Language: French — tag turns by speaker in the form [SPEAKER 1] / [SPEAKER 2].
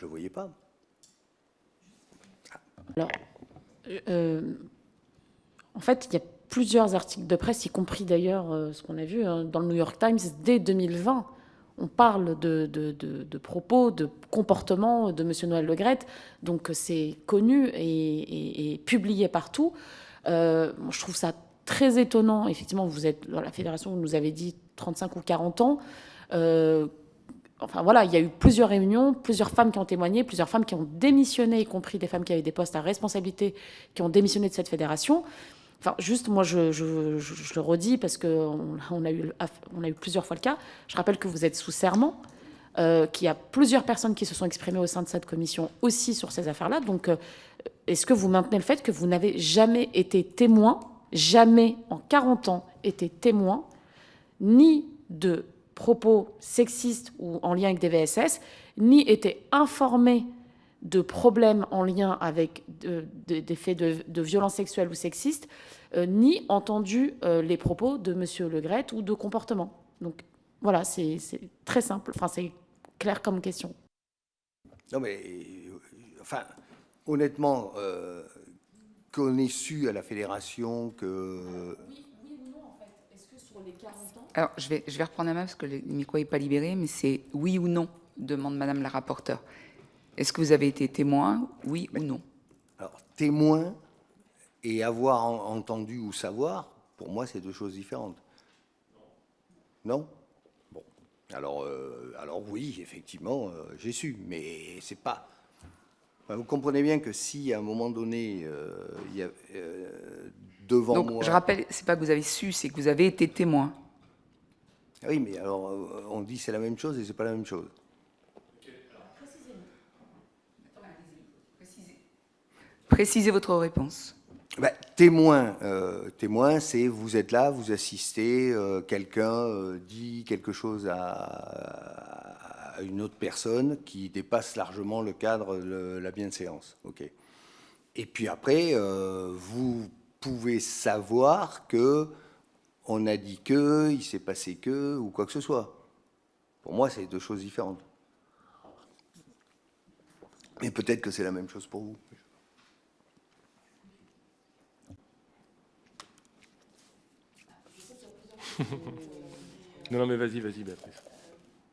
[SPEAKER 1] le voyais pas.
[SPEAKER 2] Alors, en fait, il y a plusieurs articles de presse, y compris d'ailleurs ce qu'on a vu dans le New York Times dès 2020. On parle de propos, de comportements de M. Noël Le Graët, donc c'est connu et publié partout. Je trouve ça très étonnant. Effectivement, vous êtes dans la fédération, vous nous avez dit 35 ou 40 ans. Enfin voilà, il y a eu plusieurs réunions, plusieurs femmes qui ont témoigné, plusieurs femmes qui ont démissionné, y compris des femmes qui avaient des postes à responsabilité, qui ont démissionné de cette fédération. Enfin, juste, moi, je le redis parce qu'on a eu plusieurs fois le cas. Je rappelle que vous êtes sous serment, qu'il y a plusieurs personnes qui se sont exprimées au sein de cette commission aussi sur ces affaires-là. Donc, est-ce que vous maintenez le fait que vous n'avez jamais été témoin, jamais en 40 ans été témoin, ni de propos sexistes ou en lien avec des VSS, ni été informé de problèmes en lien avec des faits de violences sexuelles ou sexistes, ni entendu les propos de M. Le Graët ou de comportement. Donc voilà, c'est très simple, enfin c'est clair comme question.
[SPEAKER 1] Non mais, enfin, honnêtement, qu'on ait su à la fédération que...
[SPEAKER 2] Oui ou non, en fait. Est-ce que sur les 40 ans...
[SPEAKER 3] Alors, je vais reprendre la main parce que le micro n'est pas libéré, mais c'est oui ou non, demande Madame la rapporteure. Est-ce que vous avez été témoin, oui ou non?
[SPEAKER 1] Alors, témoin et avoir entendu ou savoir, pour moi, c'est deux choses différentes. Non? Bon. Alors oui, effectivement, j'ai su, mais c'est pas... Enfin, vous comprenez bien que si, à un moment donné, il y a devant
[SPEAKER 3] Donc,
[SPEAKER 1] moi...
[SPEAKER 3] je rappelle, c'est pas que vous avez su, c'est que vous avez été témoin.
[SPEAKER 1] Oui, mais alors, on dit c'est la même chose et c'est pas la même chose.
[SPEAKER 3] Précisez votre réponse.
[SPEAKER 1] Ben, témoin, c'est vous êtes là, vous assistez, quelqu'un dit quelque chose à une autre personne qui dépasse largement le cadre de la bienséance. Ok. Et puis après, vous pouvez savoir que on a dit que, il s'est passé que, ou quoi que ce soit. Pour moi, c'est deux choses différentes. Mais peut-être que c'est la même chose pour vous.
[SPEAKER 4] Non, mais vas-y, Béatrice.